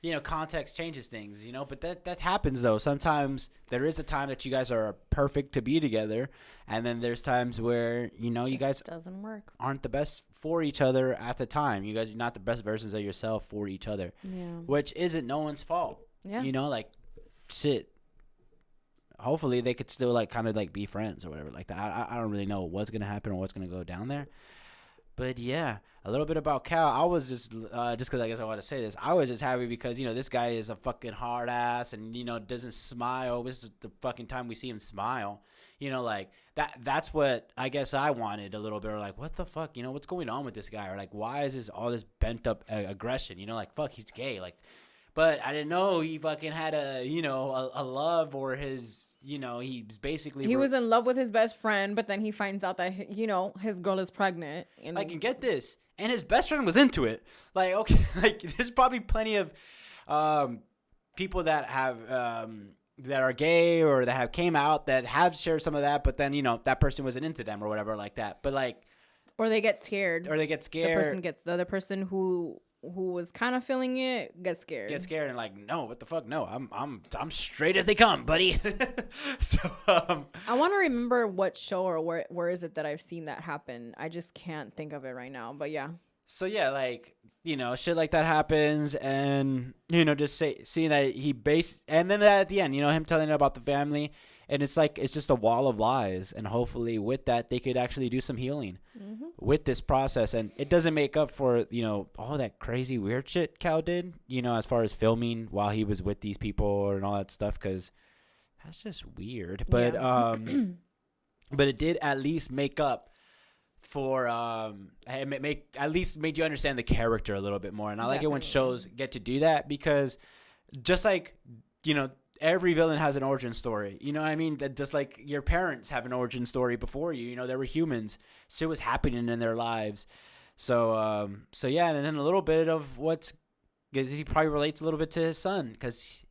you know, context changes things, you know, but that happens though. Sometimes there is a time that you guys are perfect to be together. And then there's times where, you know, you guys doesn't work, aren't the best for each other at the time. You guys are not the best versions of yourself for each other, which isn't no one's fault. Yeah. You know, like shit. Hopefully they could still like kind of like be friends or whatever like that. I don't really know what's going to happen or what's going to go down there. But yeah, a little bit about Cal. I was just because I guess I want to say this. I was just happy because, you know, this guy is a fucking hard ass and, you know, doesn't smile. This is the fucking time we see him smile. You know, like that's what I guess I wanted a little bit. Or like, what the fuck? You know, what's going on with this guy? Or like, why is this all this bent up aggression? You know, like, fuck, he's gay. Like, but I didn't know he fucking had a love or his. You know, he was in love with his best friend, but then he finds out that, you know, his girl is pregnant. And like, and get this, and his best friend was into it. Like, okay, like there's probably plenty of people that have that are gay or that have came out that have shared some of that, but then, you know, that person wasn't into them or whatever like that. But like, or they get scared. The other person who was kind of feeling it gets scared and like, no, what the fuck, no, I'm straight as they come, buddy. So I want to remember what show or where is it that I've seen that happen. I just can't think of it right now, but yeah. So yeah, like, you know, shit like that happens, and, you know, just seeing that and then at the end, you know, him telling about the family, and it's like it's just a wall of lies, and hopefully with that they could actually do some healing with this process, and it doesn't make up for, you know, all that crazy weird shit Cal did, you know, as far as filming while he was with these people and all that stuff, because that's just weird. But but it did at least make up for at least made you understand the character a little bit more, and I like it when shows get to do that, because just like, you know, every villain has an origin story. You know what I mean? That just like your parents have an origin story before you. You know, they were humans. Shit was happening in their lives. So yeah, and then a little bit of what's because he probably relates a little bit to his son, because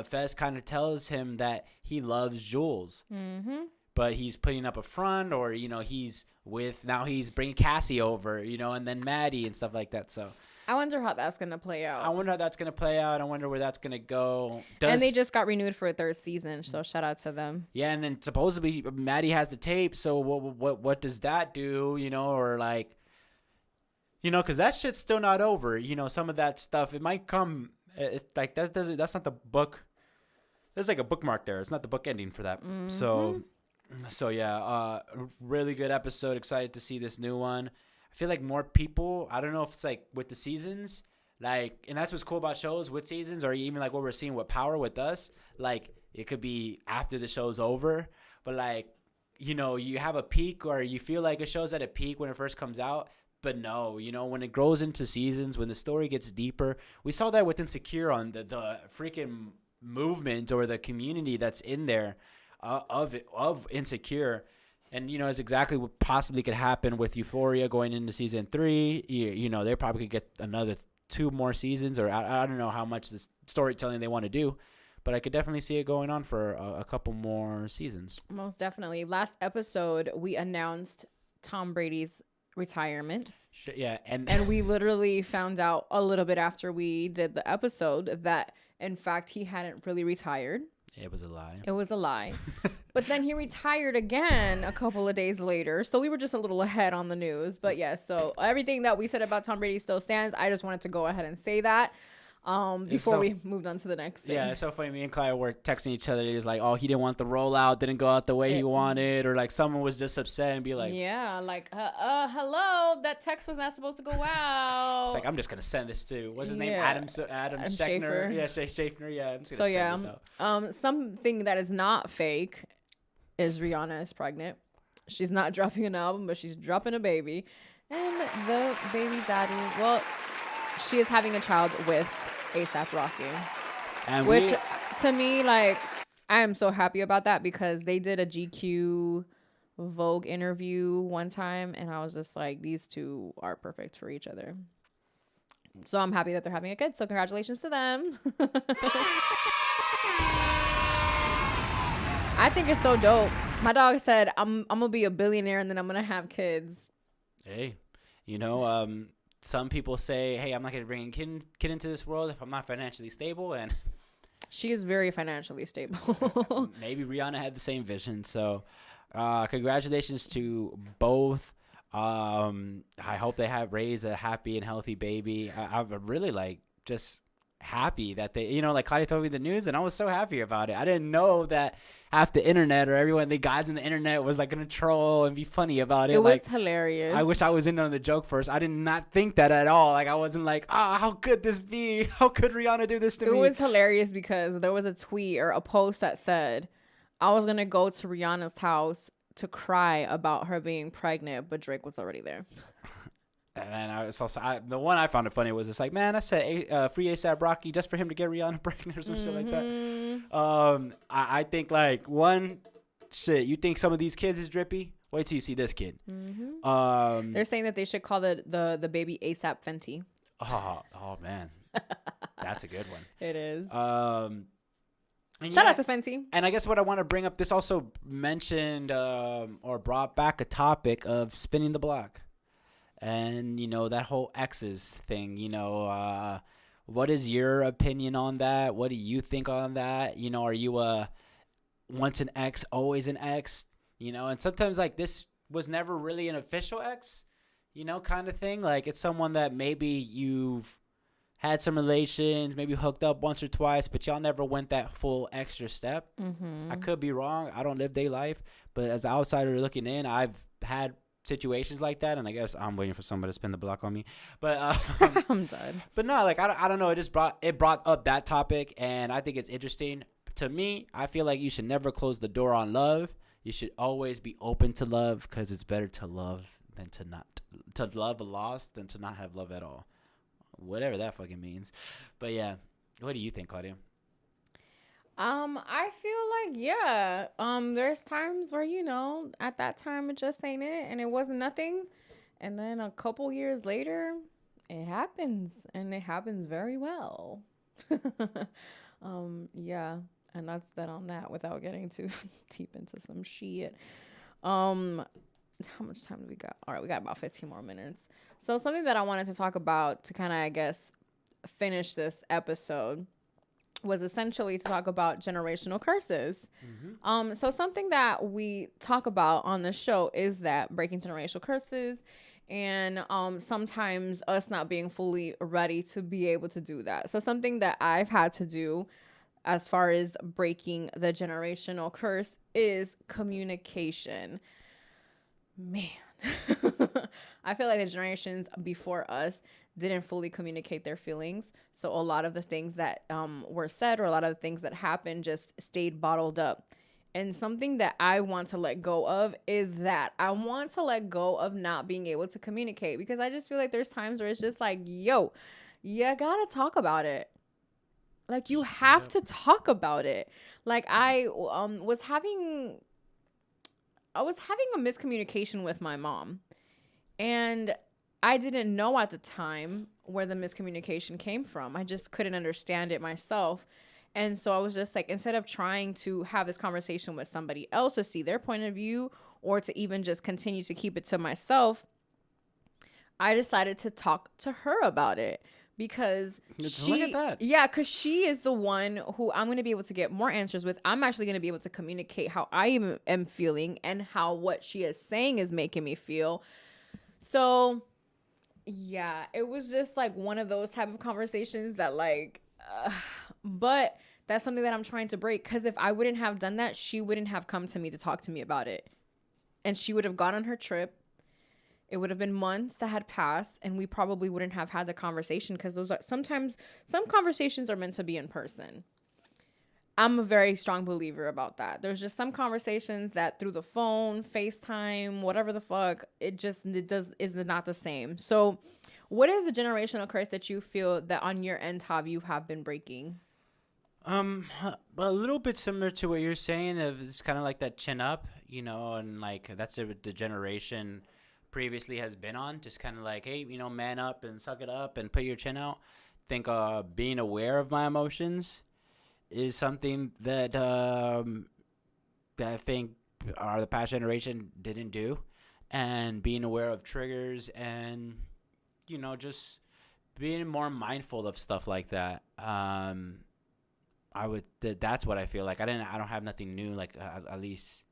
Fez kind of tells him that he loves Jules, but he's putting up a front, or he's bringing Cassie over, and then Maddie and stuff like that. So I wonder how that's gonna play out. I wonder how that's gonna play out. I wonder where that's gonna go. And they just got renewed for a 3rd season, so shout out to them. Yeah, and then supposedly Maddie has the tape. So what does that do? Or like, because that shit's still not over. Some of that stuff, it might come. It's like that doesn't. That's not the book. There's like a bookmark there. It's not the book ending for that. So yeah, really good episode. Excited to see this new one. I feel like more people, I don't know if it's like with the seasons, like, and that's what's cool about shows with seasons, or even like what we're seeing with Power with us. Like, it could be after the show's over, but like, you have a peak, or you feel like a show's at a peak when it first comes out. But no, when it grows into seasons, when the story gets deeper, we saw that with Insecure on the freaking movement or the community that's in there of Insecure. And, it's exactly what possibly could happen with Euphoria going into season 3. They probably could get another 2 more seasons, or I don't know how much the storytelling they want to do. But I could definitely see it going on for a couple more seasons. Most definitely. Last episode, we announced Tom Brady's retirement. Yeah. And we literally found out a little bit after we did the episode that, in fact, he hadn't really retired. It was a lie. It was a lie. But then he retired again a couple of days later. So we were just a little ahead on the news. But yes, so everything that we said about Tom Brady still stands. I just wanted to go ahead and say that before we moved on to the next thing. Yeah, it's so funny. Me and Claudia were texting each other. It was like, oh, he didn't want the rollout, didn't go out the way he wanted, or like someone was just upset and be like, yeah, like, hello, that text was not supposed to go out. It's like, I'm just gonna send this to what's his name, Adam Scheffner. Schaefer. Yeah, Schaefer. Yeah, I'm just gonna send this out. Something that is not fake is Rihanna Is Pregnant. She's not dropping an album, but she's dropping a baby, and the baby daddy, well, she is having a child with A$AP Rocky, and which to me, like, I am so happy about that, because they did a GQ Vogue interview one time, and I was just like, these two are perfect for each other. So I'm happy that they're having a kid. So congratulations to them. I think it's so dope. My dog said, I'm gonna be a billionaire and then I'm gonna have kids. Hey, some people say, hey, I'm not going to bring a kid into this world if I'm not financially stable. And she is very financially stable. Maybe Rihanna had the same vision. So congratulations to both. I hope they have raised a happy and healthy baby. I'm really just happy that they, like Claudia told me the news, and I was so happy about it. I didn't know that half the internet or everyone, the guys in the internet, was gonna troll and be funny about it. It was hilarious. I wish I was in on the joke first. I did not think that at all. I wasn't like, how could this be? How could Rihanna do this to me? It was hilarious because there was a tweet or a post that said, I was gonna go to Rihanna's house to cry about her being pregnant, but Drake was already there. And I was also, the one I found it funny was just like, man, I said free A$AP Rocky just for him to get Rihanna pregnant or some shit like that. I think you think some of these kids is drippy? Wait till you see this kid. They're saying that they should call the baby A$AP Fenty. Oh man, that's a good one. It is. Shout out to Fenty. And I guess what I want to bring up, this also mentioned or brought back a topic of spinning the block. And, that whole exes thing, what is your opinion on that? What do you think on that? Are you once an ex, always an ex? And sometimes this was never really an official ex, kind of thing. Like, it's someone that maybe you've had some relations, maybe hooked up once or twice, but y'all never went that full extra step. I could be wrong. I don't live their life. But as an outsider looking in, I've had situations like that, and I guess I'm waiting for somebody to spin the block on me, but I'm done. But no, I don't know, it brought up that topic, and I think it's interesting. To me, I feel like you should never close the door on love. You should always be open to love, because it's better to love than to love a loss than to not have love at all, whatever that fucking means. But yeah, what do you think, Claudia? I feel like, yeah, there's times where, at that time it just ain't it, and it wasn't nothing. And then a couple years later, It happens, and it happens very well. Yeah, and that's that on that without getting too deep into some shit. Um, how much time do we got? All right, we got about 15 more minutes. So something that I wanted to talk about to kind of, I guess, finish this episode was essentially to talk about generational curses. So something that we talk about on the show is that breaking generational curses, and sometimes us not being fully ready to be able to do that. So something that I've had to do as far as breaking the generational curse is communication. Man, I feel like the generations before us didn't fully communicate their feelings. So a lot of the things that were said, or a lot of the things that happened, just stayed bottled up. And something that I want to let go of is that I want to let go of not being able to communicate, because I just feel like there's times where it's just like, yo, you gotta talk about it. Like, you have to talk about it. Like, I was having a miscommunication with my mom, and I didn't know at the time where the miscommunication came from. I just couldn't understand it myself. And so I was just like, instead of trying to have this conversation with somebody else to see their point of view, or to even just continue to keep it to myself, I decided to talk to her about it. Because because she is the one who I'm going to be able to get more answers with. I'm actually going to be able to communicate how I am feeling, and how what she is saying is making me feel. So yeah, it was just like one of those type of conversations that like, but that's something that I'm trying to break. Because if I wouldn't have done that, she wouldn't have come to me to talk to me about it. And she would have gone on her trip. It would have been months that had passed, and we probably wouldn't have had the conversation, because those are sometimes, some conversations are meant to be in person. I'm a very strong believer about that. There's just some conversations that through the phone, FaceTime, whatever the fuck, is not the same. So what is the generational curse that you feel that on your end, you have been breaking? A little bit similar to what you're saying. It's kind of like that chin up, and like that's the generation previously has been on. Just kind of like, hey, man up and suck it up and put your chin out. Think being aware of my emotions is something that I think the past generation didn't do, and being aware of triggers, and just being more mindful of stuff like that. That's what I feel like. I don't have nothing new, like at least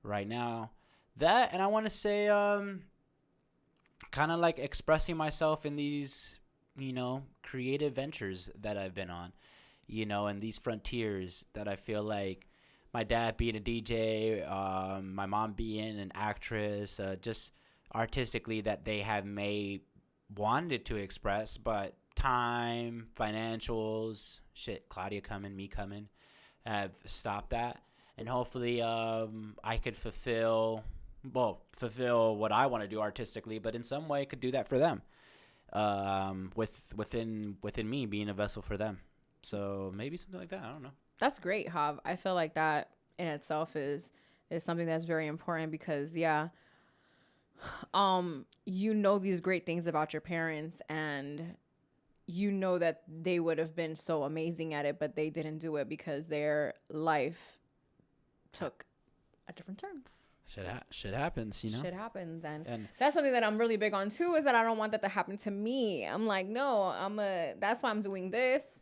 right now. That, and I want to say kind of like expressing myself in these creative ventures that I've been on, and these frontiers that I feel like, my dad being a DJ, my mom being an actress, just artistically that they have wanted to express, but time, financials, Claudia coming, me coming, have stopped that. And hopefully I could fulfill what I want to do artistically, but in some way could do that for them, within me being a vessel for them. So maybe something like that. I don't know. That's great, Jav. I feel like that in itself is something that's very important, because these great things about your parents, and that they would have been so amazing at it, but they didn't do it because their life took a different turn. Shit happens, Shit happens, and that's something that I'm really big on too, is that I don't want that to happen to me. I'm like, no, that's why I'm doing this.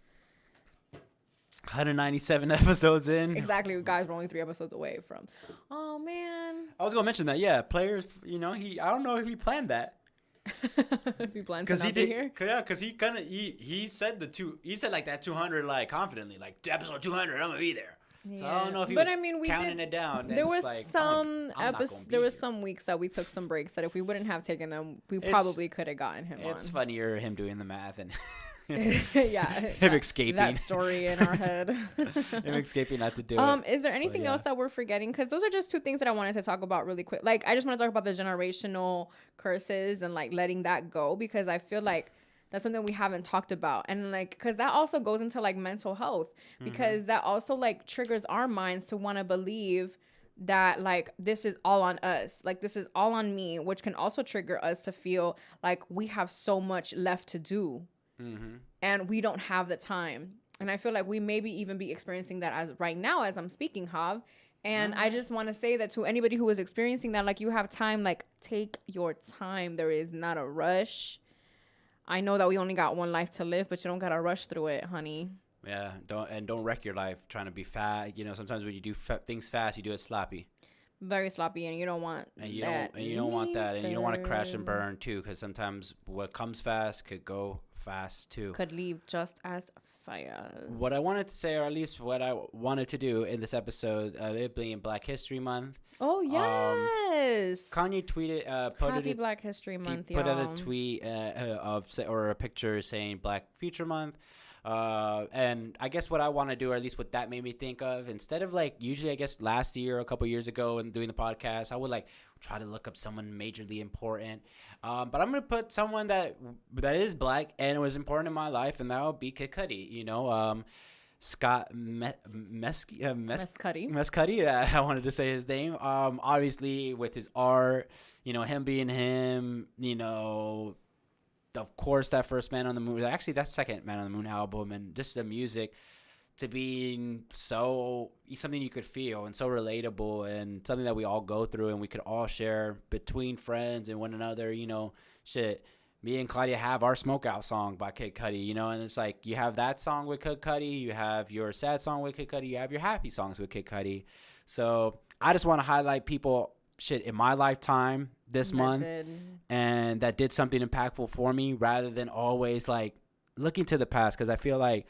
197 episodes in. Exactly, guys, we're only 3 episodes away from. Oh man. I was gonna mention that. Yeah, players. I don't know if he planned that. If he planned to not be here. Yeah, because he said he said like that 200 like confidently, like episode 200 I'm gonna be there. Yeah. So I don't know if he was counting it down. There was like, there was some weeks that we took some breaks that if we wouldn't have taken them, we probably could have gotten him on. It's funnier him doing the math and him escaping that story in our head. Him escaping not to do it. Is there anything else that we're forgetting? Because those are just 2 things that I wanted to talk about really quick. Like, I just want to talk about the generational curses and like letting that go, because I feel like that's something we haven't talked about. And like, because that also goes into like mental health, because that also like triggers our minds to want to believe that like this is all on us, like this is all on me, which can also trigger us to feel like we have so much left to do and we don't have the time. And I feel like we maybe even be experiencing that as right now as I'm speaking, Hav. And I just want to say that to anybody who is experiencing that, like, you have time, like, take your time. There is not a rush. I know that we only got one life to live, but you don't got to rush through it, honey. Yeah, don't wreck your life trying to be fat. You know, sometimes when you do things fast, you do it sloppy. Very sloppy, and you don't want that. And you don't want that, and you don't want to crash and burn too, because sometimes what comes fast could go fast too. Could leave just as fast. What I wanted to say, or at least what I wanted to do in this episode, it being Black History Month. Oh yes. Kanye tweeted, Happy Black History Month, put out a tweet or a picture saying Black Future Month. And I guess what I want to do, or at least what that made me think of, instead of like usually I guess last year or a couple years ago and doing the podcast, I would like try to look up someone majorly important. But I'm gonna put someone that is Black and it was important in my life, and that would be Kid Cudi. You know, Scott Mescudi. Yeah, I wanted to say his name. Obviously with his art, you know, him being him, you know. Of course, that first Man on the Moon, actually that second Man on the Moon album, and just the music to being so something you could feel and so relatable and something that we all go through and we could all share between friends and one another. You know, shit, me and Claudia have our Smoke Out song by Kid Cudi, you know, and it's like you have that song with Kid Cudi, you have your sad song with Kid Cudi, you have your happy songs with Kid Cudi. So I just want to highlight people in my lifetime this month and that did something impactful for me, rather than always like looking to the past, because I feel like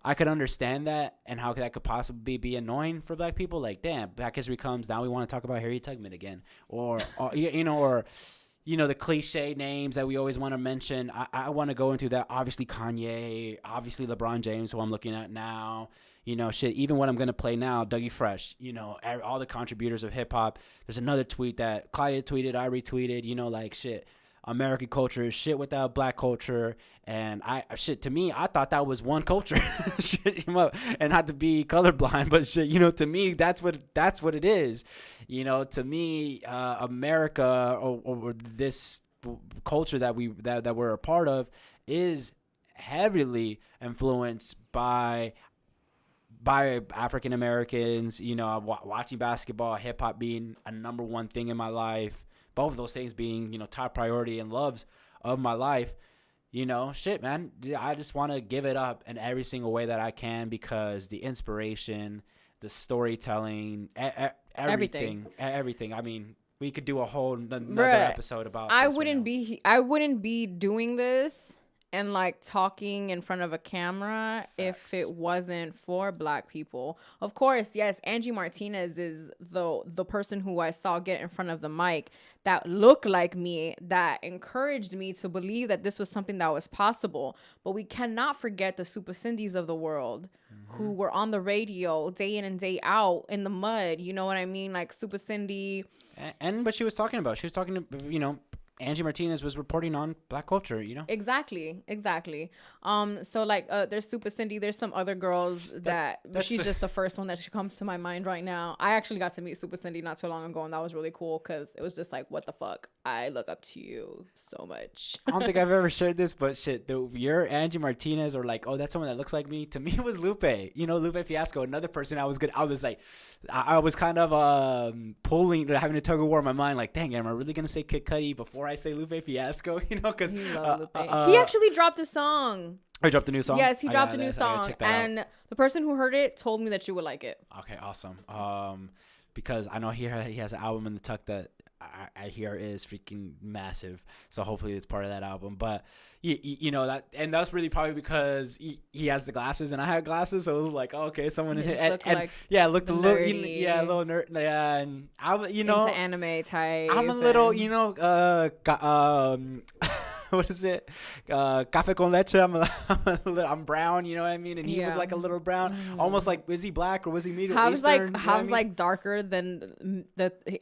I could understand that and how that could possibly be annoying for Black people. Like, damn, Black History comes, now we want to talk about Harriet Tubman again, or you know, the cliche names that we always want to mention. I want to go into that. Obviously Kanye, obviously LeBron James, who I'm looking at now. You know, shit, even what I'm going to play now, Dougie Fresh, you know, all the contributors of hip hop. There's another tweet that Claudia tweeted, I retweeted, you know, like, shit, American culture is shit without Black culture. And to me, I thought that was one culture. Shit, and not to be colorblind, but shit, you know, to me, that's what it is. You know, to me, America or this culture that we're a part of is heavily influenced by African Americans. You know, watching basketball, hip hop being a number one thing in my life, both of those things being, you know, top priority and loves of my life. You know, shit, man, I just want to give it up in every single way that I can, because the inspiration, the storytelling, everything. I mean, we could do a whole another episode about I wouldn't be doing this and like talking in front of a camera. Facts. If it wasn't for Black people. Of course, yes, Angie Martinez is the person who I saw get in front of the mic that looked like me, that encouraged me to believe that this was something that was possible. But we cannot forget the Super Cindy's of the world, who were on the radio day in and day out in the mud. You know what I mean? Like Super Cindy. And what she was talking about, you know, Angie Martinez was reporting on Black culture, you know? Exactly. So like there's Super Cindy, there's some other girls that she's just the first one that comes to my mind right now. I actually got to meet Super Cindy not too long ago, and that was really cool, because it was just like, what the fuck? I look up to you so much. I don't think I've ever shared this, but shit, you're Angie Martinez, or like, oh, that's someone that looks like me. To me, it was Lupe. You know, Lupe Fiasco, another person I was like, I was kind of having a tug of war in my mind, like, dang, am I really gonna say Kid Cudi before I say Lupe Fiasco? You know, because he actually dropped a song. He dropped a new song? Yes, he dropped a new song, and the person who heard it told me that you would like it. Okay, awesome. Because I know he has an album in the tuck that I hear is freaking massive, so hopefully it's part of that album. But you know that, and that's really probably because he has the glasses and I had glasses, so it was like, oh, okay, someone in his looked a little nerd, yeah, and I, you know, into anime type. I'm a little, you know, what is it? Café con leche. I'm brown, you know what I mean? And he was like a little brown, almost like, was he Black or was he Middle Eastern? Hav's like darker than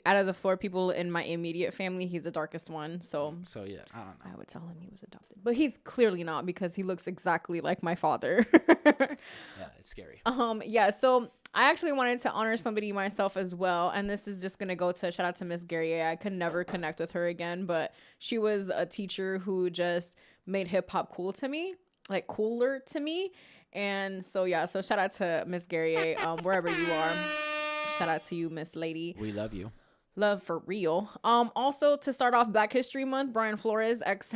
out of the 4 people in my immediate family, he's the darkest one. So yeah, I don't know. I would tell him he was adopted, but he's clearly not, because he looks exactly like my father. Yeah, it's scary. Yeah. So I actually wanted to honor somebody myself as well, and this is just gonna go to shout out to Miss Guerrier. I could never connect with her again, but she was a teacher who just made hip hop cool to me, like cooler to me. And so yeah, so shout out to Miss Guerrier, wherever you are. Shout out to you, Miss Lady. We love you. Love for real. Also to start off Black History Month, Brian Flores, ex.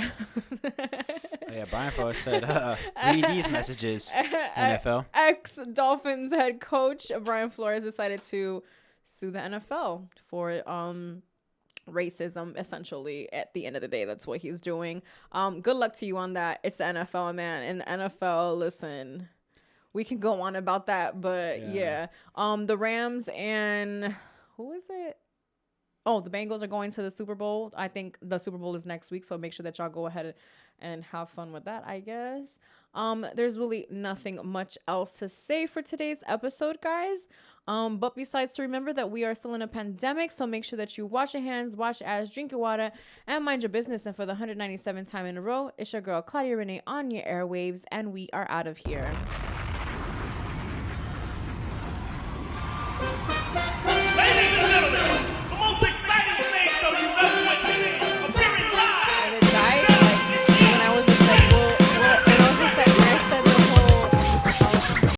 Yeah, Brian Flores said, read these messages, NFL. Ex Dolphins head coach Brian Flores decided to sue the NFL for racism. Essentially, at the end of the day, that's what he's doing. Good luck to you on that. It's the NFL, man. In the NFL, listen, we can go on about that, but yeah. The Rams and who is it? Oh, the Bengals are going to the Super Bowl. I think the Super Bowl is next week, so make sure that y'all go ahead and have fun with that, I guess. There's really nothing much else to say for today's episode, guys. But besides to remember that we are still in a pandemic, so make sure that you wash your hands, wash your ass, drink your water, and mind your business. And for the 197th time in a row, it's your girl Claudia Renee on your airwaves, and we are out of here.